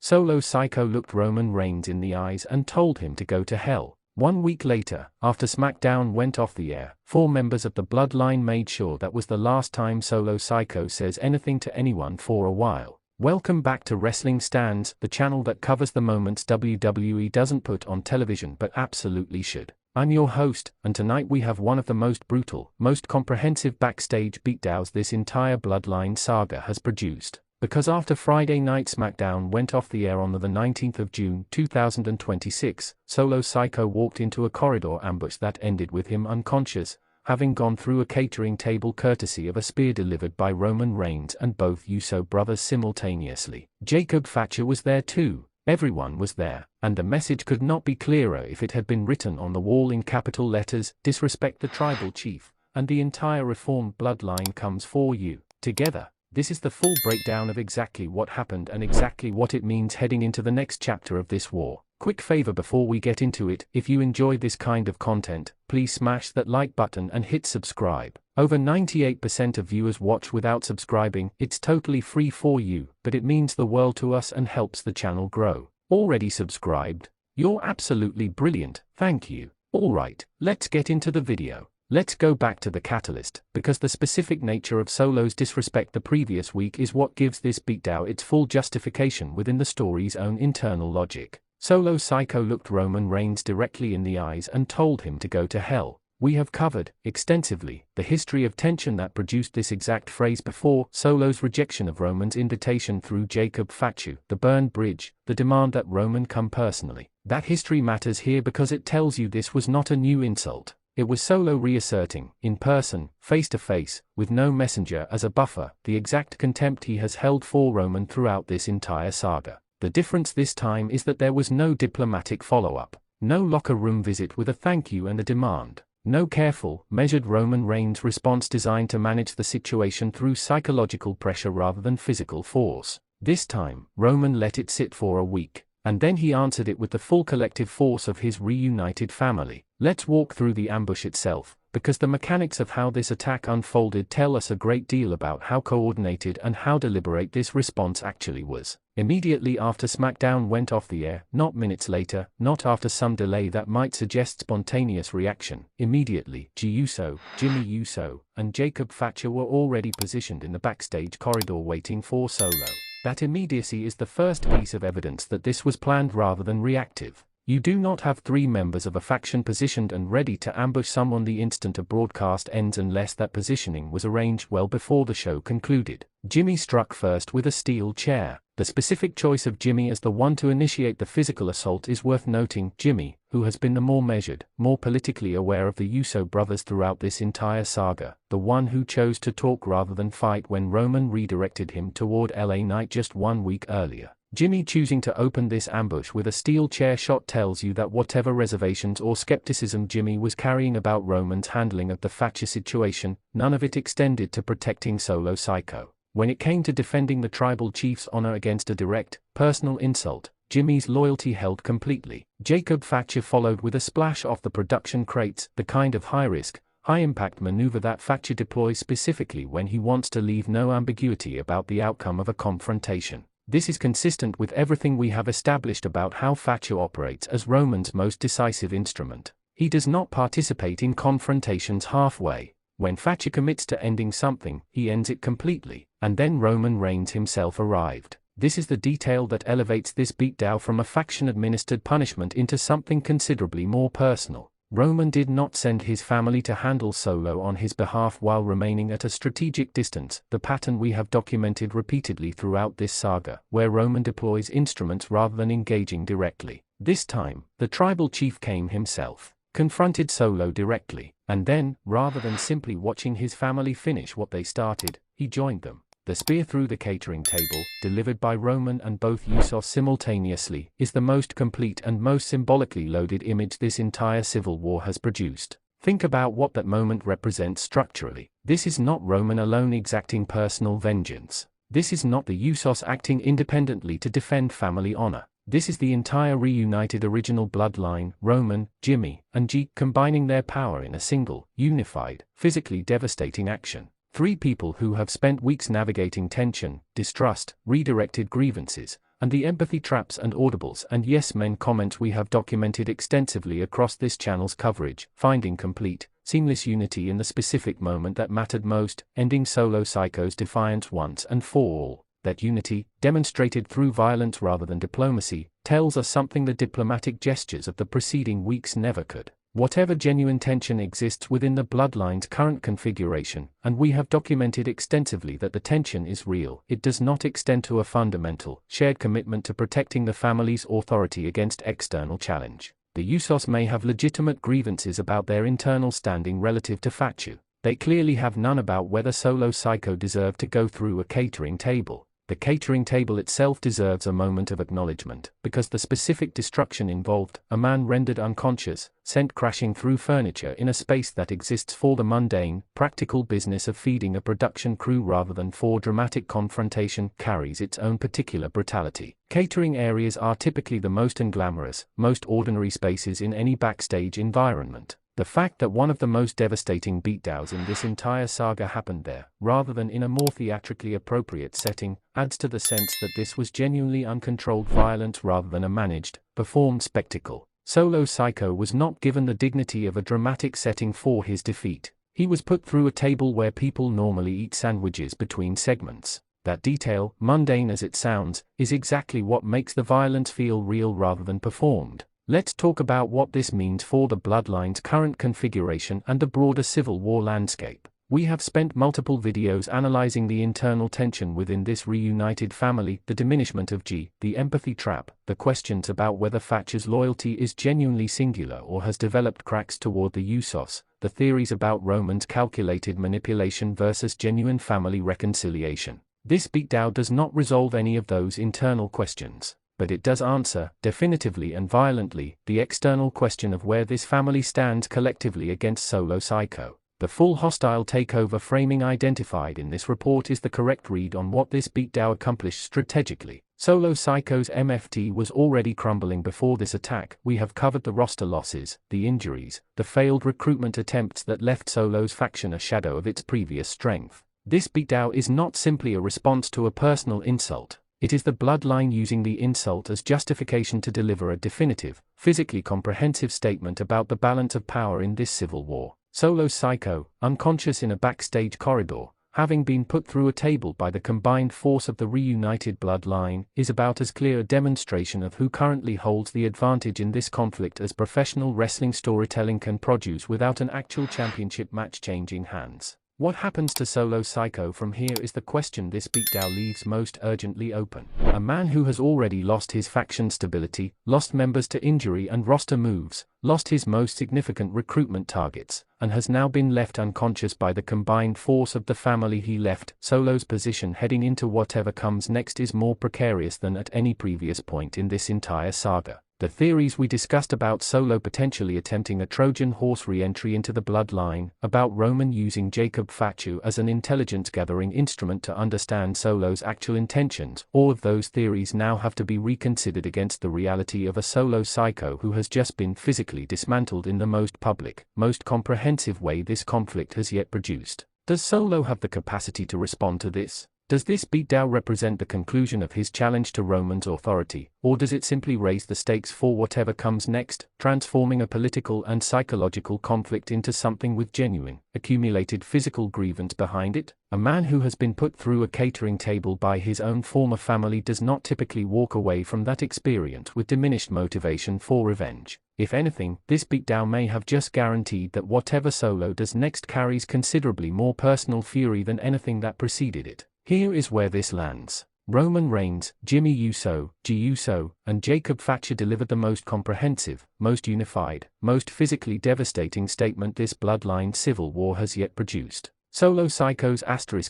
Solo Sikoa looked Roman Reigns in the eyes and told him to go to hell. 1 week later, after SmackDown went off the air, 4 members of the Bloodline made sure that was the last time Solo Sikoa says anything to anyone for a while. Welcome back to Wrestling Stands, the channel that covers the moments WWE doesn't put on television but absolutely should. I'm your host, and tonight we have one of the most brutal, most comprehensive backstage beatdowns this entire Bloodline saga has produced. Because after Friday Night SmackDown went off the air on the 19th of June 2026, Solo Sikoa walked into a corridor ambush that ended with him unconscious, having gone through a catering table courtesy of a spear delivered by Roman Reigns and both Uso brothers simultaneously. Jacob Fatu was there too. Everyone was there, and the message could not be clearer if it had been written on the wall in capital letters: disrespect the tribal chief, and the entire reformed bloodline comes for you. Together, this is the full breakdown of exactly what happened and exactly what it means heading into the next chapter of this war. Quick favor before we get into it: if you enjoy this kind of content, please smash that like button and hit subscribe. Over 98% of viewers watch without subscribing. It's totally free for you, but it means the world to us and helps the channel grow. Already subscribed? You're absolutely brilliant, thank you. Alright, let's get into the video. Let's go back to the catalyst, because the specific nature of Solo's disrespect the previous week is what gives this beatdown its full justification within the story's own internal logic. Solo Sikoa looked Roman Reigns directly in the eyes and told him to go to hell. We have covered, extensively, the history of tension that produced this exact phrase before: Solo's rejection of Roman's invitation through Jacob Fatu, the burned bridge, the demand that Roman come personally. That history matters here because it tells you this was not a new insult. It was Solo reasserting, in person, face to face, with no messenger as a buffer, the exact contempt he has held for Roman throughout this entire saga. The difference this time is that there was no diplomatic follow-up, no locker room visit with a thank you and a demand, no careful, measured Roman Reigns response designed to manage the situation through psychological pressure rather than physical force. This time, Roman let it sit for a week, and then he answered it with the full collective force of his reunited family. Let's walk through the ambush itself, because the mechanics of how this attack unfolded tell us a great deal about how coordinated and how deliberate this response actually was. Immediately after SmackDown went off the air, not minutes later, not after some delay that might suggest spontaneous reaction, immediately, Jey Uso, Jimmy Uso, and Jacob Fatu were already positioned in the backstage corridor waiting for Solo. That immediacy is the first piece of evidence that this was planned rather than reactive. You do not have 3 members of a faction positioned and ready to ambush someone the instant a broadcast ends unless that positioning was arranged well before the show concluded. Jimmy struck first with a steel chair. The specific choice of Jimmy as the one to initiate the physical assault is worth noting. Jimmy, who has been the more measured, more politically aware of the Uso brothers throughout this entire saga, the one who chose to talk rather than fight when Roman redirected him toward LA Knight just 1 week earlier. Jimmy choosing to open this ambush with a steel chair shot tells you that whatever reservations or skepticism Jimmy was carrying about Roman's handling of the Fatu situation, none of it extended to protecting Solo Sikoa. When it came to defending the tribal chief's honor against a direct, personal insult, Jimmy's loyalty held completely. Jacob Fatu followed with a splash off the production crates, the kind of high-risk, high-impact maneuver that Fatu deploys specifically when he wants to leave no ambiguity about the outcome of a confrontation. This is consistent with everything we have established about how Fatu operates as Roman's most decisive instrument. He does not participate in confrontations halfway. When Fatu commits to ending something, he ends it completely, and then Roman Reigns himself arrived. This is the detail that elevates this beatdown from a faction-administered punishment into something considerably more personal. Roman did not send his family to handle Solo on his behalf while remaining at a strategic distance, the pattern we have documented repeatedly throughout this saga, where Roman deploys instruments rather than engaging directly. This time, the tribal chief came himself, confronted Solo directly, and then, rather than simply watching his family finish what they started, he joined them. The spear through the catering table, delivered by Roman and both Usos simultaneously, is the most complete and most symbolically loaded image this entire civil war has produced. Think about what that moment represents structurally. This is not Roman alone exacting personal vengeance. This is not the Usos acting independently to defend family honor. This is the entire reunited original bloodline, Roman, Jimmy, and Jey, combining their power in a single, unified, physically devastating action. 3 people who have spent weeks navigating tension, distrust, redirected grievances, and the empathy traps and audibles and yes men comments we have documented extensively across this channel's coverage, finding complete, seamless unity in the specific moment that mattered most, ending Solo Sikoa's defiance once and for all. That unity, demonstrated through violence rather than diplomacy, tells us something the diplomatic gestures of the preceding weeks never could. Whatever genuine tension exists within the Bloodline's current configuration, and we have documented extensively that the tension is real, it does not extend to a fundamental, shared commitment to protecting the family's authority against external challenge. The Usos may have legitimate grievances about their internal standing relative to Fatu. They clearly have none about whether Solo Sikoa deserved to go through a catering table. The catering table itself deserves a moment of acknowledgement, because the specific destruction involved, a man rendered unconscious, sent crashing through furniture in a space that exists for the mundane, practical business of feeding a production crew rather than for dramatic confrontation, carries its own particular brutality. Catering areas are typically the most unglamorous, most ordinary spaces in any backstage environment. The fact that one of the most devastating beatdowns in this entire saga happened there, rather than in a more theatrically appropriate setting, adds to the sense that this was genuinely uncontrolled violence rather than a managed, performed spectacle. Solo Sikoa was not given the dignity of a dramatic setting for his defeat. He was put through a table where people normally eat sandwiches between segments. That detail, mundane as it sounds, is exactly what makes the violence feel real rather than performed. Let's talk about what this means for the Bloodline's current configuration and the broader civil war landscape. We have spent multiple videos analyzing the internal tension within this reunited family, the diminishment of Jey, the empathy trap, the questions about whether Fatu's loyalty is genuinely singular or has developed cracks toward the Usos, the theories about Roman's calculated manipulation versus genuine family reconciliation. This beatdown does not resolve any of those internal questions. But it does answer, definitively and violently, the external question of where this family stands collectively against Solo Sikoa. The full hostile takeover framing identified in this report is the correct read on what this beatdown accomplished strategically. Solo Sikoa's MFT was already crumbling before this attack. We have covered the roster losses, the injuries, the failed recruitment attempts that left Solo's faction a shadow of its previous strength. This beatdown is not simply a response to a personal insult. It is the Bloodline using the insult as justification to deliver a definitive, physically comprehensive statement about the balance of power in this civil war. Solo Sikoa, unconscious in a backstage corridor, having been put through a table by the combined force of the reunited Bloodline, is about as clear a demonstration of who currently holds the advantage in this conflict as professional wrestling storytelling can produce without an actual championship match changing hands. What happens to Solo Sikoa from here is the question this beatdown leaves most urgently open. A man who has already lost his faction stability, lost members to injury and roster moves, lost his most significant recruitment targets, and has now been left unconscious by the combined force of the family he left. Solo's position heading into whatever comes next is more precarious than at any previous point in this entire saga. The theories we discussed about Solo potentially attempting a Trojan horse re-entry into the Bloodline, about Roman using Jacob Fatu as an intelligence-gathering instrument to understand Solo's actual intentions, all of those theories now have to be reconsidered against the reality of a Solo Sikoa who has just been physically dismantled in the most public, most comprehensive way this conflict has yet produced. Does Solo have the capacity to respond to this? Does this beatdown represent the conclusion of his challenge to Roman's authority, or does it simply raise the stakes for whatever comes next, transforming a political and psychological conflict into something with genuine, accumulated physical grievance behind it? A man who has been put through a catering table by his own former family does not typically walk away from that experience with diminished motivation for revenge. If anything, this beatdown may have just guaranteed that whatever Solo does next carries considerably more personal fury than anything that preceded it. Here is where this lands. Roman Reigns, Jimmy Uso, Jey Uso, and Jacob Fatu delivered the most comprehensive, most unified, most physically devastating statement this Bloodline civil war has yet produced. Solo Sikoa's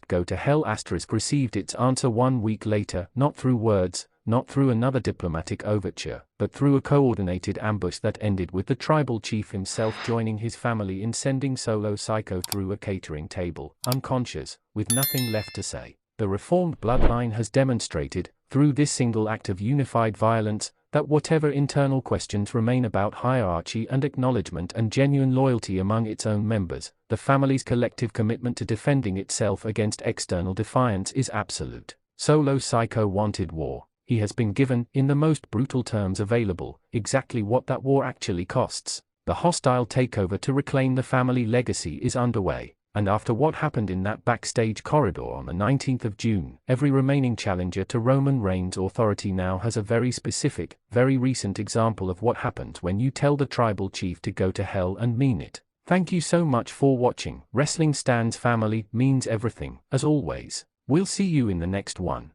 *go to hell* received its answer 1 week later, not through words, not through another diplomatic overture, but through a coordinated ambush that ended with the tribal chief himself joining his family in sending Solo Sikoa through a catering table, unconscious, with nothing left to say. The reformed Bloodline has demonstrated, through this single act of unified violence, that whatever internal questions remain about hierarchy and acknowledgement and genuine loyalty among its own members, the family's collective commitment to defending itself against external defiance is absolute. Solo Sikoa wanted war. he has been given, in the most brutal terms available, exactly what that war actually costs. The hostile takeover to reclaim the family legacy is underway, and after what happened in that backstage corridor on the 19th of June, every remaining challenger to Roman Reigns' authority now has a very specific, very recent example of what happens when you tell the tribal chief to go to hell and mean it. Thank you so much for watching. Wrestling Stands family means everything, as always. We'll see you in the next one.